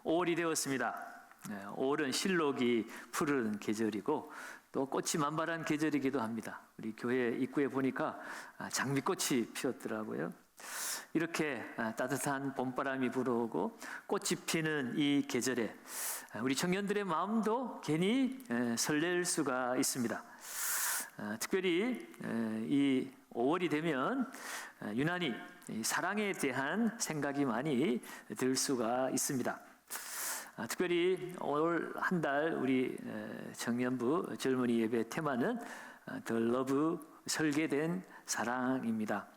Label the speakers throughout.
Speaker 1: 5월이 되었습니다. 5월은 실록이 푸른 계절이고 또 꽃이 만발한 계절이기도 합니다. 우리 교회 입구에 보니까 장미꽃이 피었더라고요. 이렇게 따뜻한 봄바람이 불어오고 꽃이 피는 이 계절에 우리 청년들의 마음도 괜히 설렐 수가 있습니다. 특별히 이 5월이 되면 유난히 사랑에 대한 생각이 많이 들 수가 있습니다. 특별히 올 한 달 우리 청년부 젊은이 예배 테마는 The Love, 설계된 사랑입니다.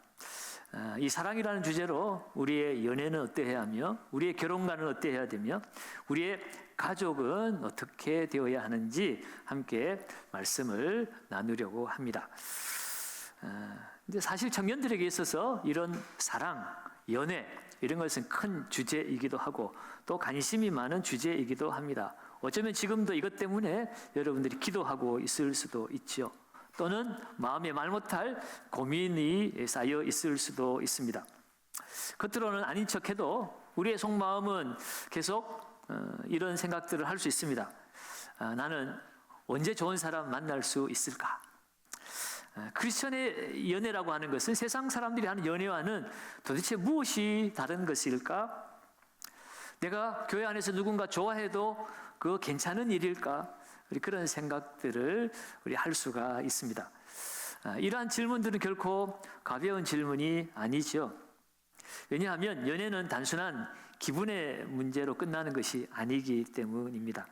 Speaker 1: 이 사랑이라는 주제로 우리의 연애는 어떠해야 하며 우리의 결혼관은 어떠해야 되며 우리의 가족은 어떻게 되어야 하는지 함께 말씀을 나누려고 합니다. 근데 사실 청년들에게 있어서 이런 사랑, 연애 이런 것은 큰 주제이기도 하고 또 관심이 많은 주제이기도 합니다. 어쩌면 지금도 이것 때문에 여러분들이 기도하고 있을 수도 있죠. 또는 마음에 말 못할 고민이 쌓여 있을 수도 있습니다. 겉으로는 아닌 척해도 우리의 속마음은 계속 이런 생각들을 할 수 있습니다. 나는 언제 좋은 사람 만날 수 있을까? 크리스천의 연애라고 하는 것은 세상 사람들이 하는 연애와는 도대체 무엇이 다른 것일까? 내가 교회 안에서 누군가 좋아해도 그거 괜찮은 일일까? 우리 그런 생각들을 우리 할 수가 있습니다. 이러한 질문들은 결코 가벼운 질문이 아니죠. 왜냐하면 연애는 단순한 기분의 문제로 끝나는 것이 아니기 때문입니다.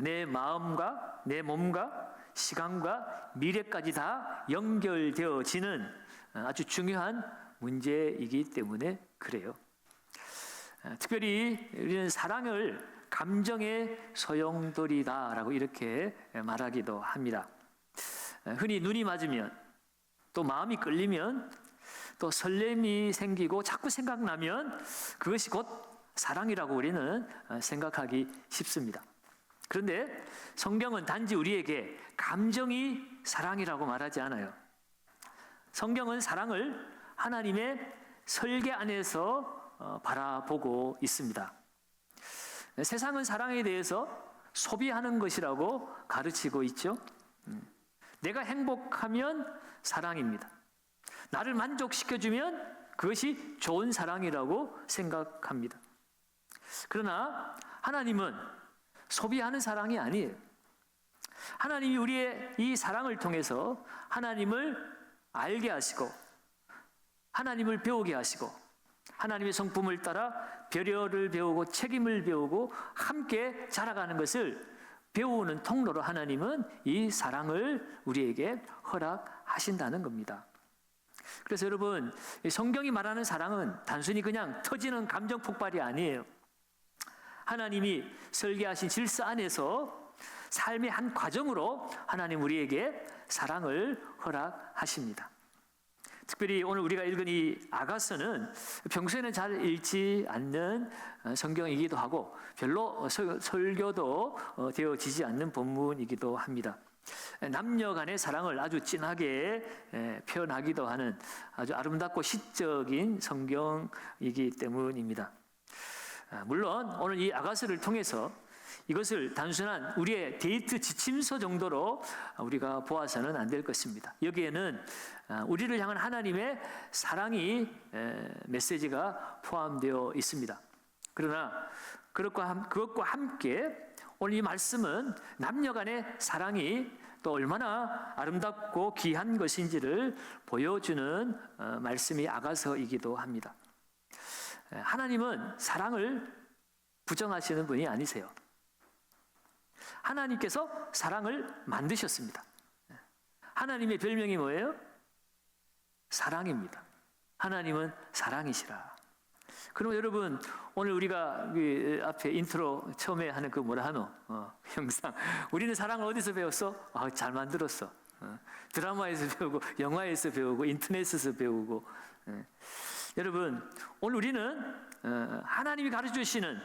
Speaker 1: 내 마음과 내 몸과 시간과 미래까지 다 연결되어지는 아주 중요한 문제이기 때문에 그래요. 특별히 우리는 사랑을 감정의 소용돌이다라고 이렇게 말하기도 합니다. 흔히 눈이 맞으면 또 마음이 끌리면 또 설렘이 생기고 자꾸 생각나면 그것이 곧 사랑이라고 우리는 생각하기 쉽습니다. 그런데 성경은 단지 우리에게 감정이 사랑이라고 말하지 않아요. 성경은 사랑을 하나님의 설계 안에서 바라보고 있습니다. 세상은 사랑에 대해서 소비하는 것이라고 가르치고 있죠. 내가 행복하면 사랑입니다. 나를 만족시켜주면 그것이 좋은 사랑이라고 생각합니다. 그러나 하나님은 소비하는 사랑이 아니에요. 하나님이 우리의 이 사랑을 통해서 하나님을 알게 하시고 하나님을 배우게 하시고 하나님의 성품을 따라 배려를 배우고 책임을 배우고 함께 자라가는 것을 배우는 통로로 하나님은 이 사랑을 우리에게 허락하신다는 겁니다. 그래서 여러분, 성경이 말하는 사랑은 단순히 그냥 터지는 감정 폭발이 아니에요. 하나님이 설계하신 질서 안에서 삶의 한 과정으로 하나님 우리에게 사랑을 허락하십니다. 특별히 오늘 우리가 읽은 이 아가서는 평소에는 잘 읽지 않는 성경이기도 하고 별로 설교도 되어지지 않는 본문이기도 합니다. 남녀 간의 사랑을 아주 진하게 표현하기도 하는 아주 아름답고 시적인 성경이기 때문입니다. 물론 오늘 이 아가서를 통해서 이것을 단순한 우리의 데이트 지침서 정도로 우리가 보아서는 안 될 것입니다. 여기에는 우리를 향한 하나님의 사랑이 메시지가 포함되어 있습니다. 그러나 그것과 함께 오늘 이 말씀은 남녀 간의 사랑이 또 얼마나 아름답고 귀한 것인지를 보여주는 말씀이 아가서이기도 합니다. 하나님은 사랑을 부정하시는 분이 아니세요. 하나님께서 사랑을 만드셨습니다. 하나님의 별명이 뭐예요? 사랑입니다. 하나님은 사랑이시라. 그럼 여러분, 오늘 우리가 그 앞에 인트로 처음에 하는 그 뭐라 하노? 형상. 우리는 사랑을 어디서 배웠어? 잘 만들었어. 드라마에서 배우고, 영화에서 배우고, 인터넷에서 배우고. 여러분, 오늘 우리는 하나님이 가르쳐 주시는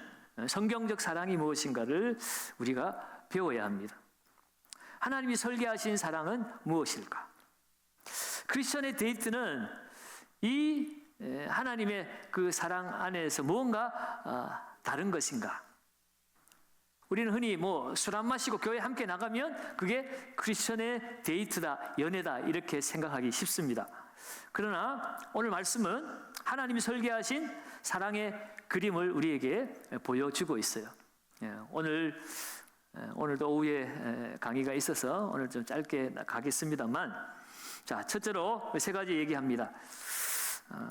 Speaker 1: 성경적 사랑이 무엇인가를 우리가 배워야 합니다. 하나님이 설계하신 사랑은 무엇일까? 크리스천의 데이트는 이 하나님의 그 사랑 안에서 무언가 다른 것인가? 우리는 흔히 뭐 술 안 마시고 교회 함께 나가면 그게 크리스천의 데이트다, 연애다 이렇게 생각하기 쉽습니다. 그러나 오늘 말씀은 하나님이 설계하신 사랑의 그림을 우리에게 보여주고 있어요. 오늘도 오후에 강의가 있어서 오늘 좀 짧게 가겠습니다만, 자, 첫째로 세 가지 얘기합니다.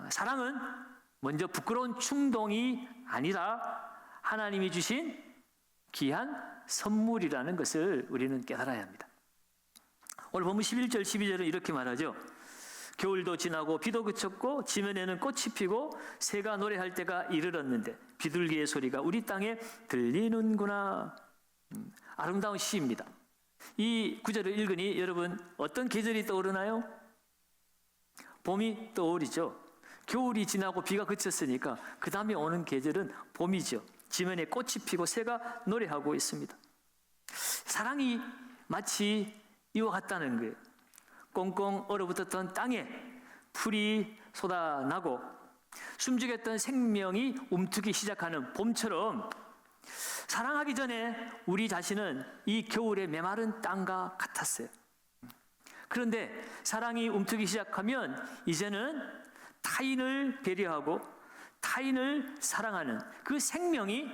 Speaker 1: 사랑은 먼저 부끄러운 충동이 아니라 하나님이 주신 귀한 선물이라는 것을 우리는 깨달아야 합니다. 오늘 본문 11절 12절은 이렇게 말하죠. 겨울도 지나고 비도 그쳤고 지면에는 꽃이 피고 새가 노래할 때가 이르렀는데 비둘기의 소리가 우리 땅에 들리는구나. 아름다운 시입니다. 이 구절을 읽으니 여러분 어떤 계절이 떠오르나요? 봄이 떠오르죠. 겨울이 지나고 비가 그쳤으니까 그 다음에 오는 계절은 봄이죠. 지면에 꽃이 피고 새가 노래하고 있습니다. 사랑이 마치 이와 같다는 거예요. 꽁꽁 얼어붙었던 땅에 풀이 쏟아나고 숨죽였던 생명이 움트기 시작하는 봄처럼 사랑하기 전에 우리 자신은 이 겨울의 메마른 땅과 같았어요. 그런데 사랑이 움트기 시작하면 이제는 타인을 배려하고 타인을 사랑하는 그 생명이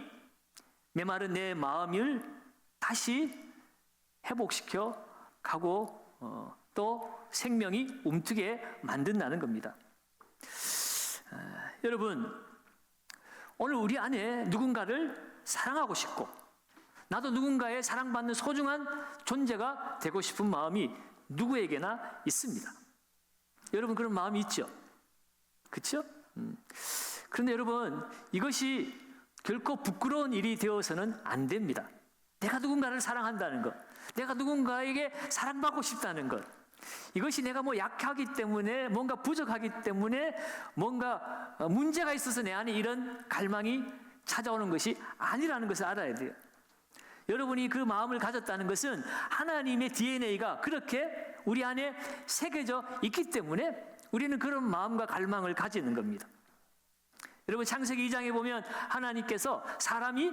Speaker 1: 메마른 내 마음을 다시 회복시켜 가고 또 생명이 움트게 만든다는 겁니다. 여러분, 오늘 우리 안에 누군가를 사랑하고 싶고 나도 누군가의 사랑받는 소중한 존재가 되고 싶은 마음이 누구에게나 있습니다. 여러분 그런 마음이 있죠? 그렇죠? 그런데 여러분 이것이 결코 부끄러운 일이 되어서는 안 됩니다. 내가 누군가를 사랑한다는 것, 내가 누군가에게 사랑받고 싶다는 것, 이것이 내가 뭐 약하기 때문에 뭔가 부족하기 때문에 뭔가 문제가 있어서 내 안에 이런 갈망이 찾아오는 것이 아니라는 것을 알아야 돼요. 여러분이 그 마음을 가졌다는 것은 하나님의 DNA가 그렇게 우리 안에 새겨져 있기 때문에 우리는 그런 마음과 갈망을 가지는 겁니다. 여러분 창세기 2장에 보면 하나님께서 사람이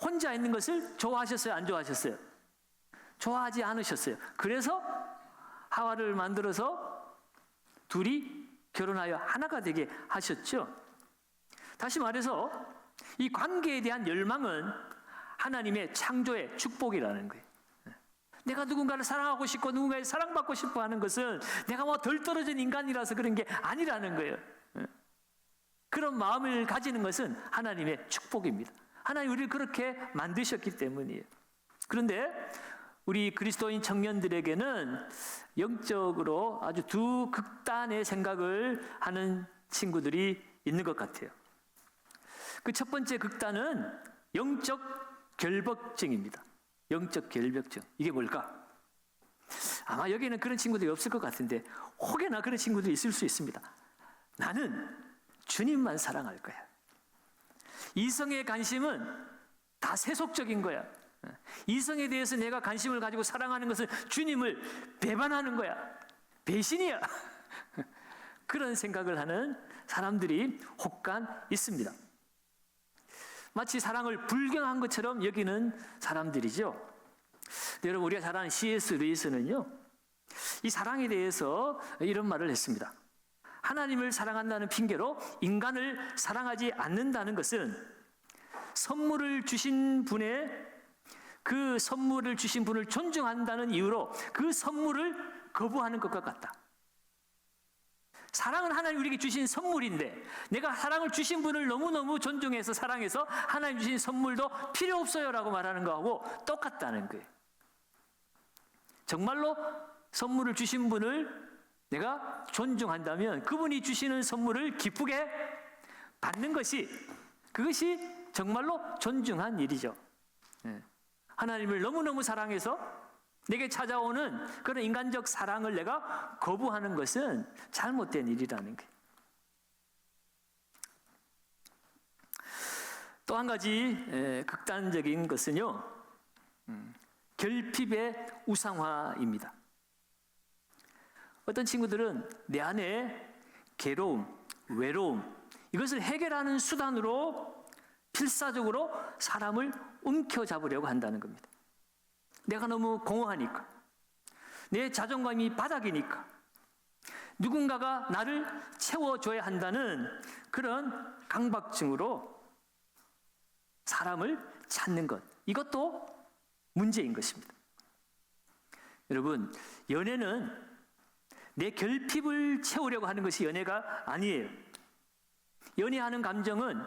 Speaker 1: 혼자 있는 것을 좋아하셨어요? 안 좋아하셨어요? 좋아하지 않으셨어요. 그래서 하와를 만들어서 둘이 결혼하여 하나가 되게 하셨죠. 다시 말해서 이 관계에 대한 열망은 하나님의 창조의 축복이라는 거예요. 내가 누군가를 사랑하고 싶고 누군가의 사랑받고 싶어 하는 것은 내가 뭐 덜 떨어진 인간이라서 그런 게 아니라는 거예요. 그런 마음을 가지는 것은 하나님의 축복입니다. 하나님 우리를 그렇게 만드셨기 때문이에요. 그런데 우리 그리스도인 청년들에게는 영적으로 아주 두 극단의 생각을 하는 친구들이 있는 것 같아요. 그 첫 번째 극단은 영적 결벽증입니다. 영적 결벽증. 이게 뭘까? 아마 여기는 그런 친구들이 없을 것 같은데 혹여나 그런 친구들이 있을 수 있습니다. 나는 주님만 사랑할 거야. 이성의 관심은 다 세속적인 거야. 이성에 대해서 내가 관심을 가지고 사랑하는 것은 주님을 배반하는 거야. 배신이야. 그런 생각을 하는 사람들이 혹간 있습니다. 마치 사랑을 불경한 것처럼 여기는 사람들이죠. 여러분 우리가 잘 아는 C.S. 루이스는요, 이 사랑에 대해서 이런 말을 했습니다. 하나님을 사랑한다는 핑계로 인간을 사랑하지 않는다는 것은 선물을 주신 분의 그 선물을 주신 분을 존중한다는 이유로 그 선물을 거부하는 것과 같다. 사랑은 하나님 우리에게 주신 선물인데 내가 사랑을 주신 분을 너무너무 존중해서 사랑해서 하나님 주신 선물도 필요 없어요라고 말하는 거하고 똑같다는 거예요. 정말로 선물을 주신 분을 내가 존중한다면 그분이 주시는 선물을 기쁘게 받는 것이 그것이 정말로 존중한 일이죠. 하나님을 너무너무 사랑해서 내게 찾아오는 그런 인간적 사랑을 내가 거부하는 것은 잘못된 일이라는 거예요. 또 한 가지 극단적인 것은요, 결핍의 우상화입니다. 어떤 친구들은 내 안에 괴로움, 외로움 이것을 해결하는 수단으로 필사적으로 사람을 움켜잡으려고 한다는 겁니다. 내가 너무 공허하니까, 내 자존감이 바닥이니까 누군가가 나를 채워줘야 한다는 그런 강박증으로 사람을 찾는 것, 이것도 문제인 것입니다. 여러분, 연애는 내 결핍을 채우려고 하는 것이 연애가 아니에요. 연애하는 감정은,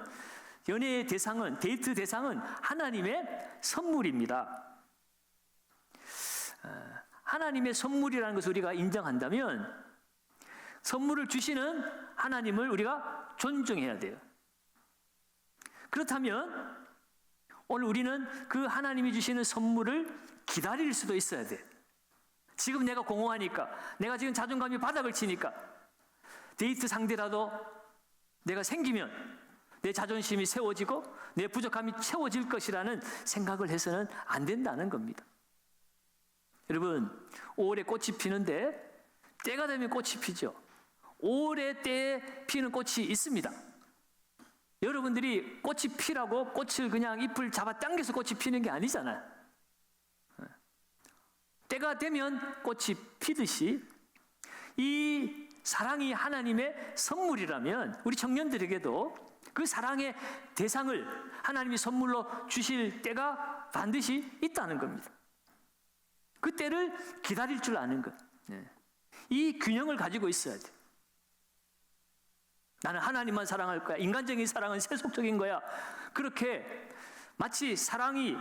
Speaker 1: 연애의 대상은, 데이트 대상은 하나님의 선물입니다. 하나님의 선물이라는 것을 우리가 인정한다면 선물을 주시는 하나님을 우리가 존중해야 돼요. 그렇다면 오늘 우리는 그 하나님이 주시는 선물을 기다릴 수도 있어야 돼. 지금 내가 공허하니까, 내가 지금 자존감이 바닥을 치니까 데이트 상대라도 내가 생기면 내 자존심이 세워지고 내 부족함이 채워질 것이라는 생각을 해서는 안 된다는 겁니다. 여러분, 5월에 꽃이 피는데 때가 되면 꽃이 피죠. 5월의 때에 피는 꽃이 있습니다. 여러분들이 꽃이 피라고 꽃을 그냥 잎을 잡아당겨서 꽃이 피는 게 아니잖아요. 때가 되면 꽃이 피듯이 이 사랑이 하나님의 선물이라면 우리 청년들에게도 그 사랑의 대상을 하나님이 선물로 주실 때가 반드시 있다는 겁니다. 그 때를 기다릴 줄 아는 것. 이 균형을 가지고 있어야 돼. 나는 하나님만 사랑할 거야. 인간적인 사랑은 세속적인 거야. 그렇게 마치 사랑이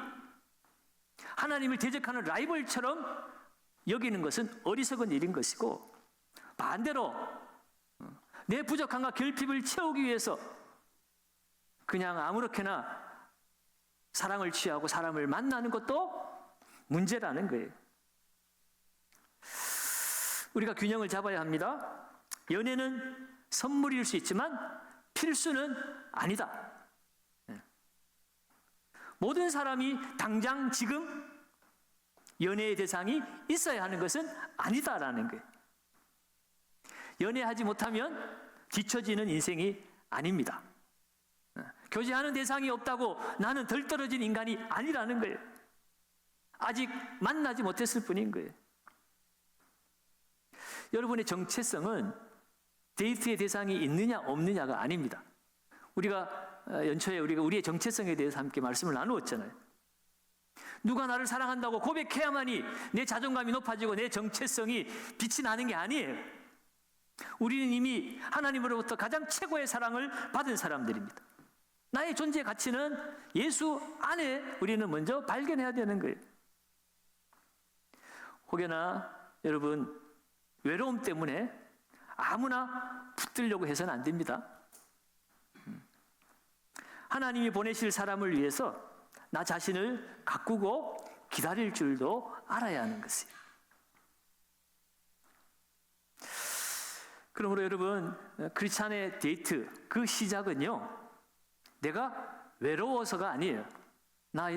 Speaker 1: 하나님을 대적하는 라이벌처럼 여기는 것은 어리석은 일인 것이고, 반대로 내 부족함과 결핍을 채우기 위해서 그냥 아무렇게나 사랑을 취하고 사람을 만나는 것도 문제라는 거예요. 우리가 균형을 잡아야 합니다. 연애는 선물일 수 있지만 필수는 아니다. 모든 사람이 당장 지금 연애의 대상이 있어야 하는 것은 아니다라는 거예요. 연애하지 못하면 뒤처지는 인생이 아닙니다. 교제하는 대상이 없다고 나는 덜 떨어진 인간이 아니라는 거예요. 아직 만나지 못했을 뿐인 거예요. 여러분의 정체성은 데이트의 대상이 있느냐 없느냐가 아닙니다. 우리가 연초에 우리가 우리의 정체성에 대해서 함께 말씀을 나누었잖아요. 누가 나를 사랑한다고 고백해야만이 내 자존감이 높아지고 내 정체성이 빛이 나는 게 아니에요. 우리는 이미 하나님으로부터 가장 최고의 사랑을 받은 사람들입니다. 나의 존재 가치는 예수 안에 우리는 먼저 발견해야 되는 거예요. 혹여나 여러분, 외로움 때문에 아무나 붙들려고 해서는 안 됩니다. 하나님이 보내실 사람을 위해서 나 자신을 가꾸고 기다릴 줄도 알아야 하는 것이에요. 그러므로 여러분, 크리스찬의 데이트, 그 시작은요, 내가 외로워서가 아니에요. 나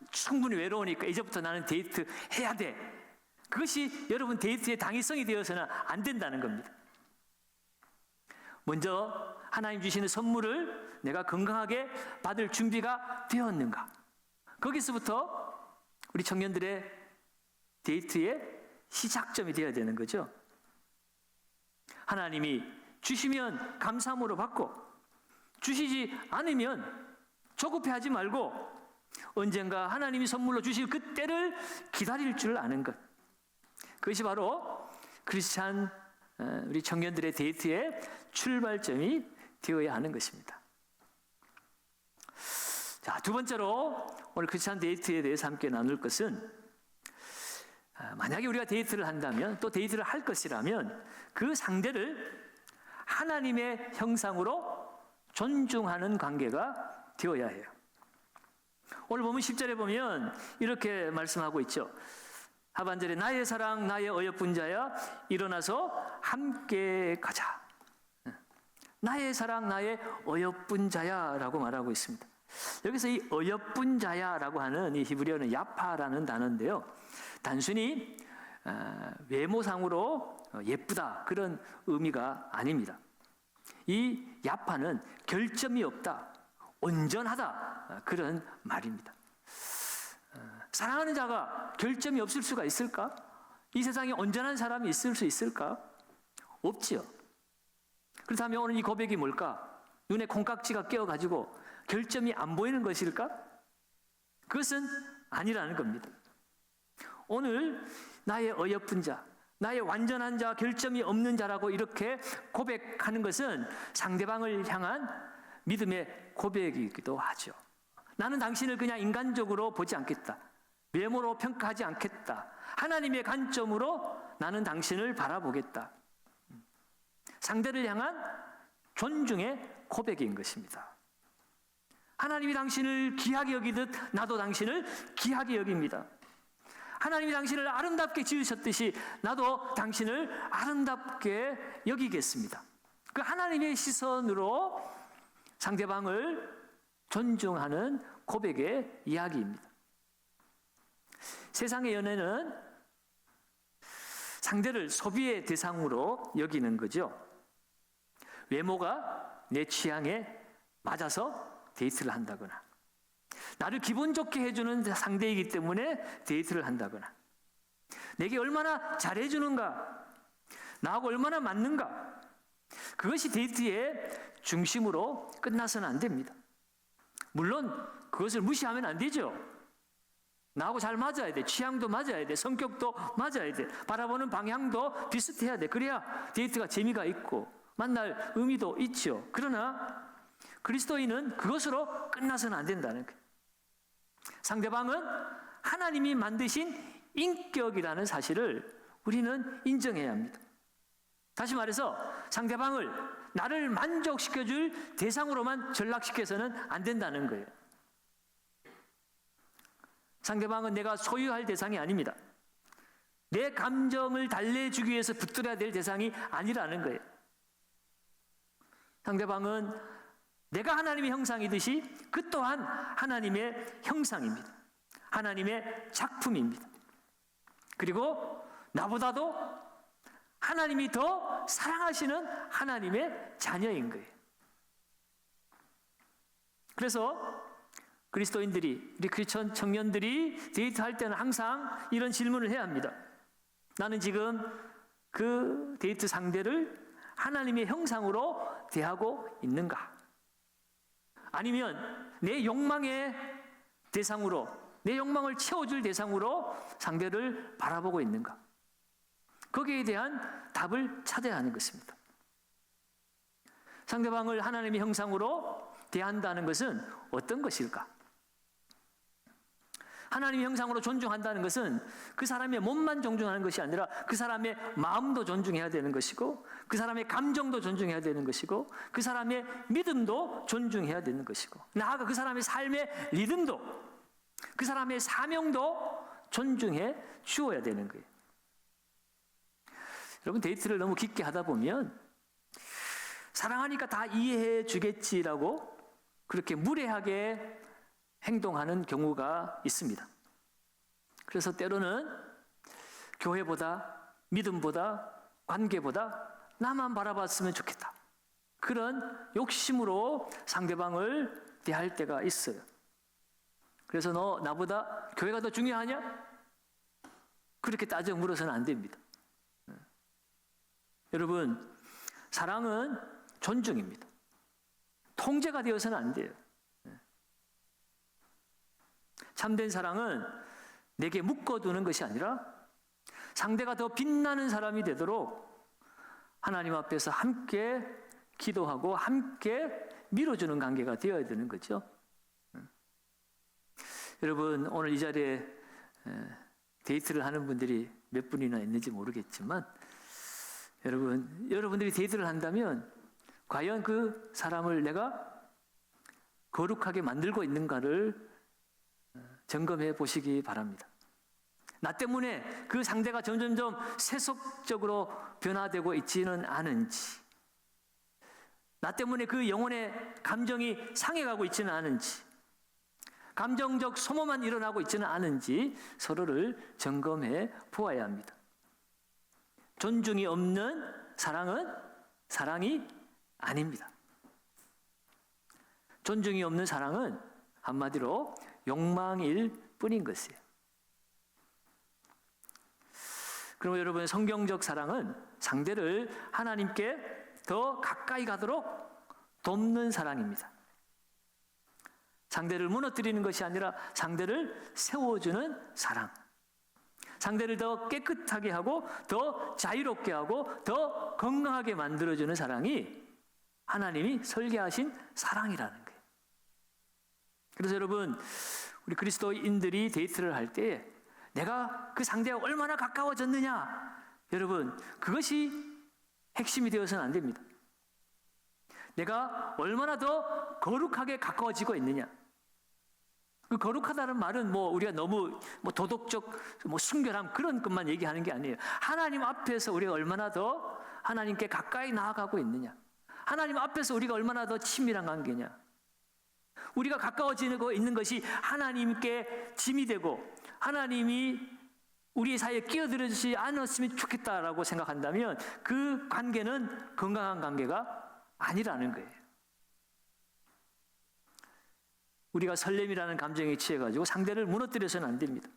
Speaker 1: 충분히 외로우니까 이제부터 나는 데이트 해야 돼. 그것이 여러분 데이트의 당위성이 되어서는 안 된다는 겁니다. 먼저 하나님 주시는 선물을 내가 건강하게 받을 준비가 되었는가? 거기서부터 우리 청년들의 데이트의 시작점이 되어야 되는 거죠. 하나님이 주시면 감사함으로 받고, 주시지 않으면 조급해하지 말고 언젠가 하나님이 선물로 주실 그때를 기다릴 줄 아는 것. 그것이 바로 크리스찬 우리 청년들의 데이트의 출발점이 되어야 하는 것입니다. 자, 두 번째로 오늘 크리스찬 데이트에 대해서 함께 나눌 것은, 만약에 우리가 데이트를 한다면, 또 데이트를 할 것이라면 그 상대를 하나님의 형상으로 존중하는 관계가 되어야 해요. 오늘 보면 10절에 보면 이렇게 말씀하고 있죠. 하반절에 나의 사랑 나의 어여쁜 자야 일어나서 함께 가자. 나의 사랑 나의 어여쁜 자야 라고 말하고 있습니다. 여기서 이 어여쁜 자야라고 하는 이 히브리어는 야파라는 단어인데요, 단순히 외모상으로 예쁘다 그런 의미가 아닙니다. 이 야파는 결점이 없다, 온전하다, 그런 말입니다. 사랑하는 자가 결점이 없을 수가 있을까? 이 세상에 온전한 사람이 있을 수 있을까? 없지요. 그렇다면 오늘 이 고백이 뭘까? 눈에 콩깍지가 끼어가지고 결점이 안 보이는 것일까? 그것은 아니라는 겁니다. 오늘 나의 어여쁜 자, 나의 완전한 자, 결점이 없는 자라고 이렇게 고백하는 것은 상대방을 향한 믿음의 고백이기도 하죠. 나는 당신을 그냥 인간적으로 보지 않겠다. 외모로 평가하지 않겠다. 하나님의 관점으로 나는 당신을 바라보겠다. 상대를 향한 존중의 고백인 것입니다. 하나님이 당신을 귀하게 여기듯 나도 당신을 귀하게 여깁니다. 하나님이 당신을 아름답게 지으셨듯이 나도 당신을 아름답게 여기겠습니다. 그 하나님의 시선으로 상대방을 존중하는 고백의 이야기입니다. 세상의 연애는 상대를 소비의 대상으로 여기는 거죠. 외모가 내 취향에 맞아서 데이트를 한다거나, 나를 기분 좋게 해주는 상대이기 때문에 데이트를 한다거나, 내게 얼마나 잘해주는가, 나하고 얼마나 맞는가, 그것이 데이트의 중심으로 끝나서는 안 됩니다. 물론 그것을 무시하면 안 되죠. 나하고 잘 맞아야 돼. 취향도 맞아야 돼. 성격도 맞아야 돼. 바라보는 방향도 비슷해야 돼. 그래야 데이트가 재미가 있고 만날 의미도 있죠. 그러나 그리스도인은 그것으로 끝나서는 안 된다는 거예요. 상대방은 하나님이 만드신 인격이라는 사실을 우리는 인정해야 합니다. 다시 말해서 상대방을 나를 만족시켜줄 대상으로만 전락시켜서는 안 된다는 거예요. 상대방은 내가 소유할 대상이 아닙니다. 내 감정을 달래주기 위해서 붙들어야 될 대상이 아니라는 거예요. 상대방은 내가 하나님의 형상이듯이 그 또한 하나님의 형상입니다. 하나님의 작품입니다. 그리고 나보다도 하나님이 더 사랑하시는 하나님의 자녀인 거예요. 그래서 그리스도인들이, 우리 크리스천 청년들이 데이트할 때는 항상 이런 질문을 해야 합니다. 나는 지금 그 데이트 상대를 하나님의 형상으로 대하고 있는가? 아니면 내 욕망의 대상으로, 내 욕망을 채워줄 대상으로 상대를 바라보고 있는가? 거기에 대한 답을 찾아야 하는 것입니다. 상대방을 하나님의 형상으로 대한다는 것은 어떤 것일까? 하나님의 형상으로 존중한다는 것은 그 사람의 몸만 존중하는 것이 아니라 그 사람의 마음도 존중해야 되는 것이고, 그 사람의 감정도 존중해야 되는 것이고, 그 사람의 믿음도 존중해야 되는 것이고, 나아가 그 사람의 삶의 리듬도, 그 사람의 사명도 존중해 주어야 되는 거예요. 여러분, 데이트를 너무 깊게 하다 보면 사랑하니까 다 이해해 주겠지라고 그렇게 무례하게 행동하는 경우가 있습니다. 그래서 때로는 교회보다, 믿음보다, 관계보다 나만 바라봤으면 좋겠다, 그런 욕심으로 상대방을 대할 때가 있어요. 그래서 너 나보다 교회가 더 중요하냐? 그렇게 따져 물어서는 안 됩니다. 여러분, 사랑은 존중입니다. 통제가 되어서는 안 돼요. 참된 사랑은 내게 묶어두는 것이 아니라 상대가 더 빛나는 사람이 되도록 하나님 앞에서 함께 기도하고 함께 밀어주는 관계가 되어야 되는 거죠. 여러분, 오늘 이 자리에 데이트를 하는 분들이 몇 분이나 있는지 모르겠지만, 여러분들이 데이트를 한다면 과연 그 사람을 내가 거룩하게 만들고 있는가를 점검해 보시기 바랍니다. 나 때문에 그 상대가 점점점 세속적으로 변화되고 있지는 않은지, 나 때문에 그 영혼의 감정이 상해가고 있지는 않은지, 감정적 소모만 일어나고 있지는 않은지 서로를 점검해 보아야 합니다. 존중이 없는 사랑은 사랑이 아닙니다. 존중이 없는 사랑은 한마디로 욕망일 뿐인 것이에요. 그럼 여러분, 성경적 사랑은 상대를 하나님께 더 가까이 가도록 돕는 사랑입니다. 상대를 무너뜨리는 것이 아니라 상대를 세워주는 사랑. 상대를 더 깨끗하게 하고 더 자유롭게 하고 더 건강하게 만들어주는 사랑이 하나님이 설계하신 사랑이라는 거예요. 그래서 여러분, 우리 그리스도인들이 데이트를 할 때 내가 그 상대와 얼마나 가까워졌느냐, 여러분, 그것이 핵심이 되어서는 안 됩니다. 내가 얼마나 더 거룩하게 가까워지고 있느냐. 그 거룩하다는 말은 우리가 너무 도덕적 순결함 그런 것만 얘기하는 게 아니에요. 하나님 앞에서 우리가 얼마나 더 하나님께 가까이 나아가고 있느냐. 하나님 앞에서 우리가 얼마나 더 친밀한 관계냐. 우리가 가까워지고 있는 것이 하나님께 짐이 되고 하나님이 우리 사이에 끼어들어주지 않았으면 좋겠다라고 생각한다면 그 관계는 건강한 관계가 아니라는 거예요. 우리가 설렘이라는 감정에 취해가지고 상대를 무너뜨려서는 안 됩니다.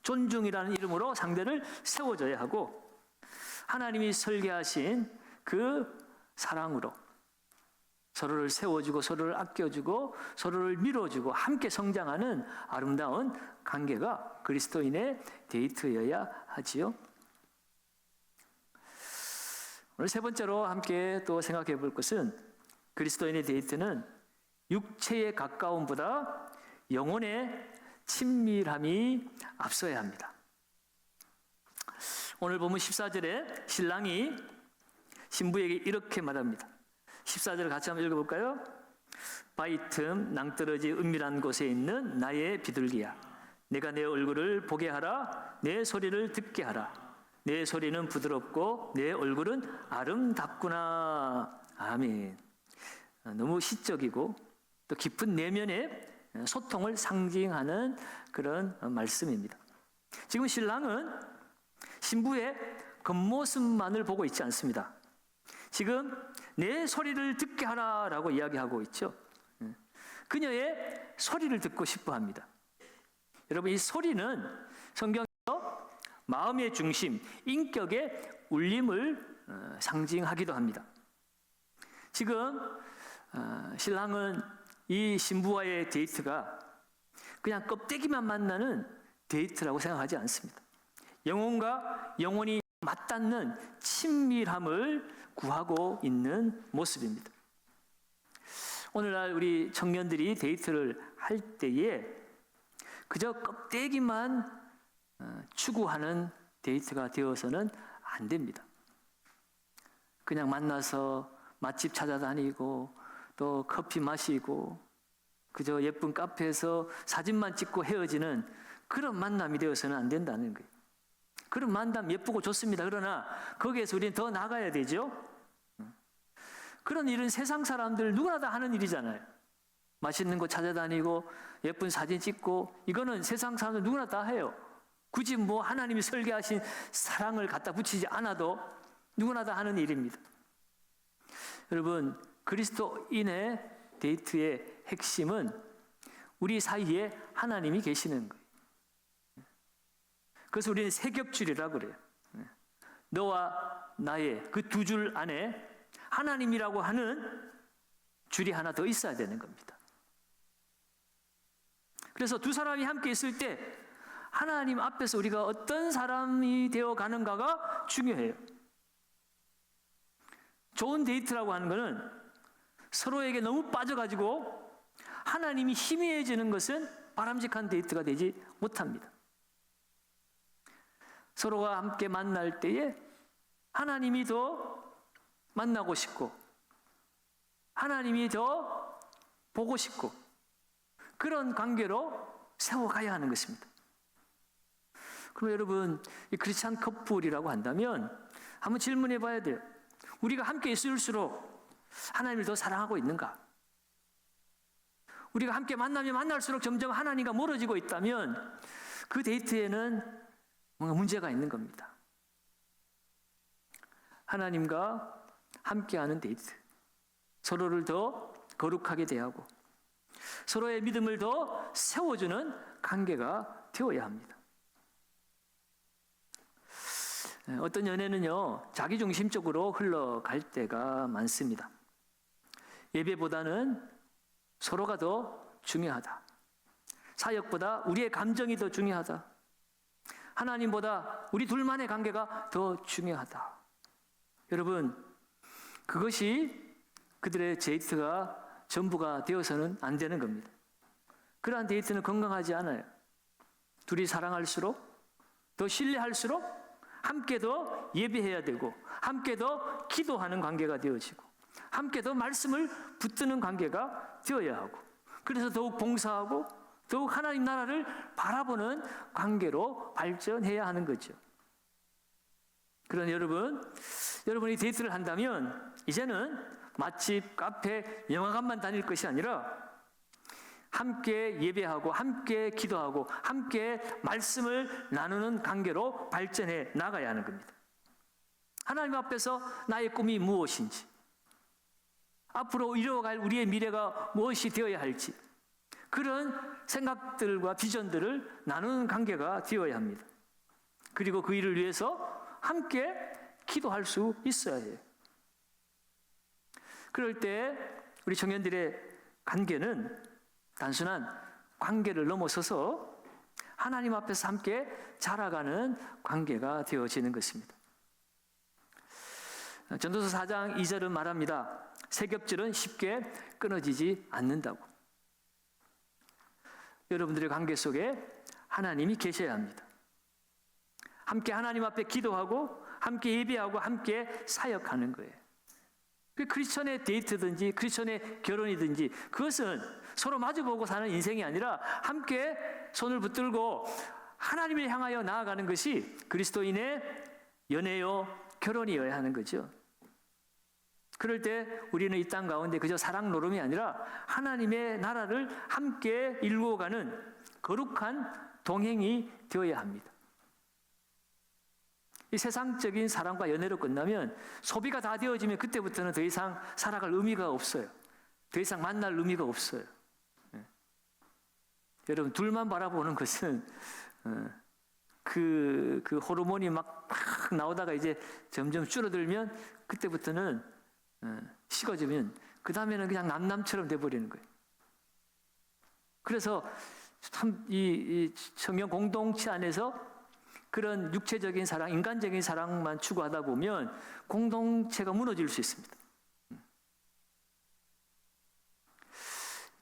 Speaker 1: 존중이라는 이름으로 상대를 세워줘야 하고 하나님이 설계하신 그 사랑으로 서로를 세워주고 서로를 아껴주고 서로를 밀어주고 함께 성장하는 아름다운 관계가 그리스도인의 데이트여야 하지요. 오늘 세 번째로 함께 또 생각해 볼 것은 그리스도인의 데이트는 육체의 가까움보다 영혼의 친밀함이 앞서야 합니다. 오늘 보면 14절에 신랑이 신부에게 이렇게 말합니다. 14절 같이 한번 읽어볼까요? 바위 틈 낭떠러지 은밀한 곳에 있는 나의 비둘기야, 내가 내 얼굴을 보게 하라, 내 소리를 듣게 하라. 내 소리는 부드럽고 내 얼굴은 아름답구나. 아멘. 너무 시적이고 또 깊은 내면의 소통을 상징하는 그런 말씀입니다. 지금 신랑은 신부의 겉모습만을 보고 있지 않습니다. 지금 내 소리를 듣게 하라라고 이야기하고 있죠. 그녀의 소리를 듣고 싶어 합니다. 여러분, 이 소리는 성경에서 마음의 중심, 인격의 울림을 상징하기도 합니다. 지금 신랑은 이 신부와의 데이트가 그냥 껍데기만 만나는 데이트라고 생각하지 않습니다. 영혼과 영혼이 맞닿는 친밀함을 구하고 있는 모습입니다. 오늘날 우리 청년들이 데이트를 할 때에 그저 껍데기만 추구하는 데이트가 되어서는 안 됩니다. 그냥 만나서 맛집 찾아다니고 또 커피 마시고 그저 예쁜 카페에서 사진만 찍고 헤어지는 그런 만남이 되어서는 안 된다는 거예요. 그런 만남 예쁘고 좋습니다. 그러나 거기에서 우리는 더 나가야 되죠. 그런 일은 세상 사람들 누구나 다 하는 일이잖아요. 맛있는 거 찾아다니고 예쁜 사진 찍고 이거는 세상 사람들 누구나 다 해요. 굳이 하나님이 설계하신 사랑을 갖다 붙이지 않아도 누구나 다 하는 일입니다. 여러분, 그리스도인의 데이트의 핵심은 우리 사이에 하나님이 계시는 거예요. 그래서 우리는 세겹줄이라고 그래요. 너와 나의 그 두 줄 안에 하나님이라고 하는 줄이 하나 더 있어야 되는 겁니다. 그래서 두 사람이 함께 있을 때 하나님 앞에서 우리가 어떤 사람이 되어 가는가가 중요해요. 좋은 데이트라고 하는 것은 서로에게 너무 빠져가지고 하나님이 희미해지는 것은 바람직한 데이트가 되지 못합니다. 서로가 함께 만날 때에 하나님이 더 만나고 싶고 하나님이 더 보고 싶고 그런 관계로 세워가야 하는 것입니다. 그럼 여러분, 이 크리스찬 커플이라고 한다면 한번 질문해 봐야 돼요. 우리가 함께 있을수록 하나님을 더 사랑하고 있는가? 우리가 함께 만나면 만날수록 점점 하나님과 멀어지고 있다면 그 데이트에는 뭔가 문제가 있는 겁니다. 하나님과 함께하는 데이트, 서로를 더 거룩하게 대하고 서로의 믿음을 더 세워주는 관계가 되어야 합니다. 어떤 연애는요, 자기중심적으로 흘러갈 때가 많습니다. 예배보다는 서로가 더 중요하다. 사역보다 우리의 감정이 더 중요하다. 하나님보다 우리 둘만의 관계가 더 중요하다. 여러분, 그것이 그들의 데이트가 전부가 되어서는 안 되는 겁니다. 그러한 데이트는 건강하지 않아요. 둘이 사랑할수록, 더 신뢰할수록 함께 더 예배해야 되고, 함께 더 기도하는 관계가 되어지고, 함께 더 말씀을 붙드는 관계가 되어야 하고, 그래서 더욱 봉사하고 더욱 하나님 나라를 바라보는 관계로 발전해야 하는 거죠. 그러나 여러분이 데이트를 한다면 이제는 맛집, 카페, 영화관만 다닐 것이 아니라 함께 예배하고 함께 기도하고 함께 말씀을 나누는 관계로 발전해 나가야 하는 겁니다. 하나님 앞에서 나의 꿈이 무엇인지, 앞으로 이루어갈 우리의 미래가 무엇이 되어야 할지, 그런 생각들과 비전들을 나누는 관계가 되어야 합니다. 그리고 그 일을 위해서 함께 기도할 수 있어야 해요. 그럴 때 우리 청년들의 관계는 단순한 관계를 넘어서서 하나님 앞에서 함께 자라가는 관계가 되어지는 것입니다. 전도서 4장 2절은 말합니다. 새 겹질은 쉽게 끊어지지 않는다고. 여러분들의 관계 속에 하나님이 계셔야 합니다. 함께 하나님 앞에 기도하고 함께 예배하고 함께 사역하는 거예요. 그 크리스천의 데이트든지 크리스천의 결혼이든지 그것은 서로 마주보고 사는 인생이 아니라 함께 손을 붙들고 하나님을 향하여 나아가는 것이 그리스도인의 연애요 결혼이어야 하는 거죠. 그럴 때 우리는 이 땅 가운데 그저 사랑 노름이 아니라 하나님의 나라를 함께 이루어가는 거룩한 동행이 되어야 합니다. 이 세상적인 사랑과 연애로 끝나면 소비가 다 되어지면 그때부터는 더 이상 살아갈 의미가 없어요. 더 이상 만날 의미가 없어요. 여러분, 둘만 바라보는 것은 그 호르몬이 막 나오다가 이제 점점 줄어들면 그때부터는 식어지면 그 다음에는 그냥 남남처럼 돼버리는 거예요. 그래서 참 이 성경 공동체 안에서 그런 육체적인 사랑, 인간적인 사랑만 추구하다 보면 공동체가 무너질 수 있습니다.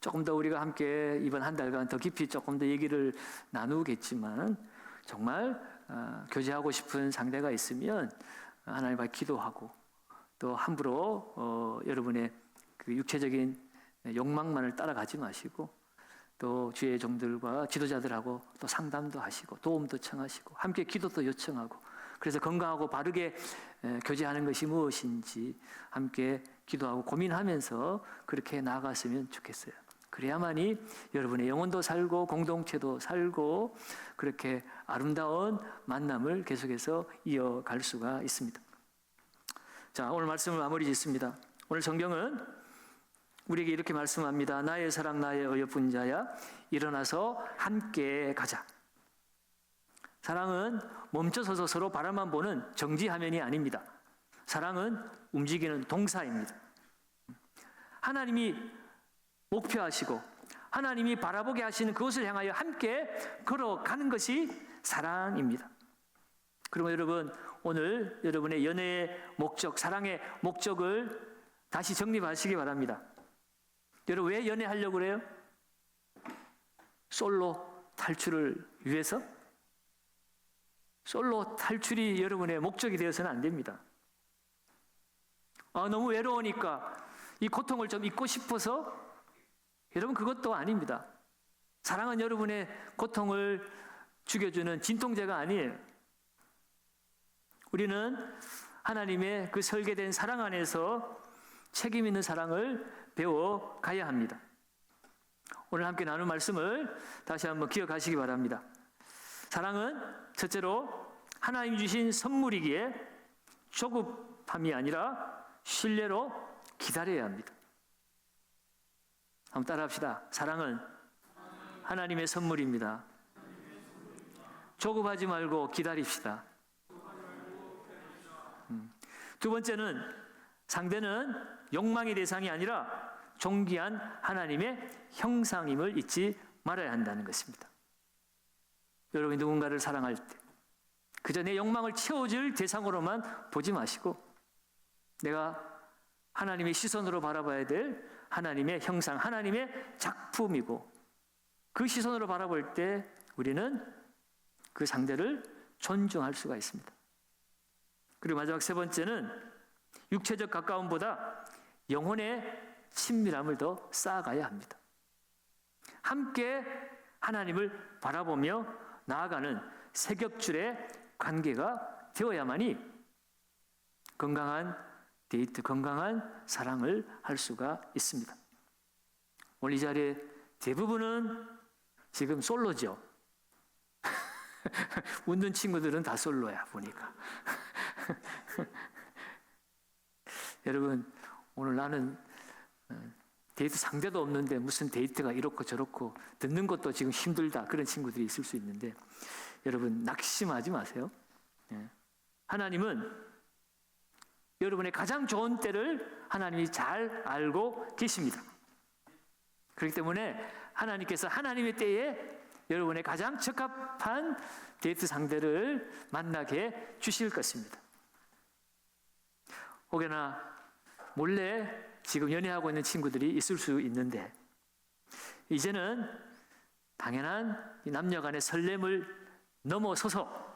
Speaker 1: 조금 더 우리가 함께 이번 한 달간 더 깊이 조금 더 얘기를 나누겠지만 정말 교제하고 싶은 상대가 있으면 하나님과 기도하고 또 함부로 여러분의 그 육체적인 욕망만을 따라가지 마시고 또 주의 종들과 지도자들하고 또 상담도 하시고 도움도 청하시고 함께 기도도 요청하고 그래서 건강하고 바르게 교제하는 것이 무엇인지 함께 기도하고 고민하면서 그렇게 나아갔으면 좋겠어요. 그래야만이 여러분의 영혼도 살고 공동체도 살고 그렇게 아름다운 만남을 계속해서 이어갈 수가 있습니다. 자, 오늘 말씀을 마무리 짓습니다. 오늘 성경은 우리에게 이렇게 말씀합니다. 나의 사랑 나의 어여쁜 자야 일어나서 함께 가자. 사랑은 멈춰서서 서로 바라만 보는 정지화면이 아닙니다. 사랑은 움직이는 동사입니다. 하나님이 목표하시고 하나님이 바라보게 하시는 그것을 향하여 함께 걸어가는 것이 사랑입니다. 그러면 여러분, 오늘 여러분의 연애의 목적, 사랑의 목적을 다시 정립하시기 바랍니다. 여러분, 왜 연애하려고 그래요? 솔로 탈출을 위해서? 솔로 탈출이 여러분의 목적이 되어서는 안 됩니다. 너무 외로우니까 이 고통을 좀 잊고 싶어서? 여러분, 그것도 아닙니다. 사랑은 여러분의 고통을 죽여주는 진통제가 아니에요. 우리는 하나님의 그 설계된 사랑 안에서 책임 있는 사랑을 배워가야 합니다. 오늘 함께 나눈 말씀을 다시 한번 기억하시기 바랍니다. 사랑은 첫째로 하나님 주신 선물이기에 조급함이 아니라 신뢰로 기다려야 합니다. 한번 따라합시다. 사랑은 하나님의 선물입니다. 조급하지 말고 기다립시다. 두 번째는 상대는 욕망의 대상이 아니라 존귀한 하나님의 형상임을 잊지 말아야 한다는 것입니다. 여러분이 누군가를 사랑할 때 그저 내 욕망을 채워줄 대상으로만 보지 마시고 내가 하나님의 시선으로 바라봐야 될 하나님의 형상, 하나님의 작품이고 그 시선으로 바라볼 때 우리는 그 상대를 존중할 수가 있습니다. 그리고 마지막 세 번째는 육체적 가까움보다 영혼의 친밀함을 더 쌓아가야 합니다. 함께 하나님을 바라보며 나아가는 세 겹줄의 관계가 되어야만이 건강한 데이트, 건강한 사랑을 할 수가 있습니다. 오늘 이 자리에 대부분은 지금 솔로죠. 웃는 친구들은 다 솔로야 보니까. 여러분 오늘 나는 데이트 상대도 없는데 무슨 데이트가 이렇고 저렇고 듣는 것도 지금 힘들다 그런 친구들이 있을 수 있는데 여러분 낙심하지 마세요. 하나님은 여러분의 가장 좋은 때를 하나님이 잘 알고 계십니다. 그렇기 때문에 하나님께서 하나님의 때에 여러분의 가장 적합한 데이트 상대를 만나게 주실 것입니다. 혹여나 몰래 지금 연애하고 있는 친구들이 있을 수 있는데 이제는 당연한 남녀 간의 설렘을 넘어서서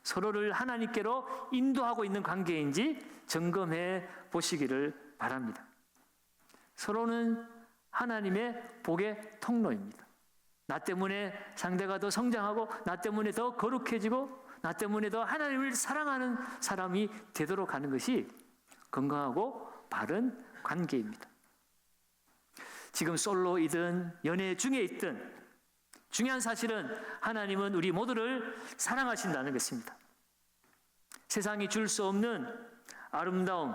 Speaker 1: 서로를 하나님께로 인도하고 있는 관계인지 점검해 보시기를 바랍니다. 서로는 하나님의 복의 통로입니다. 나 때문에 상대가 더 성장하고 나 때문에 더 거룩해지고 나 때문에 더 하나님을 사랑하는 사람이 되도록 하는 것이 건강하고 바른 관계입니다. 지금 솔로이든 연애 중에 있든 중요한 사실은 하나님은 우리 모두를 사랑하신다는 것입니다. 세상이 줄 수 없는 아름다움,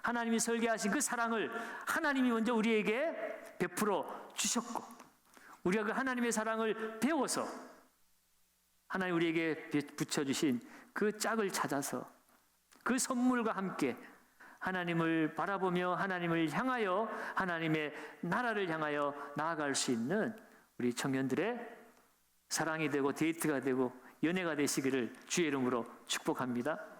Speaker 1: 하나님이 설계하신 그 사랑을 하나님이 먼저 우리에게 베풀어 주셨고 우리가 그 하나님의 사랑을 배워서 하나님 우리에게 붙여주신 그 짝을 찾아서 그 선물과 함께 하나님을 바라보며 하나님을 향하여 하나님의 나라를 향하여 나아갈 수 있는 우리 청년들의 사랑이 되고 데이트가 되고 연애가 되시기를 주의 이름으로 축복합니다.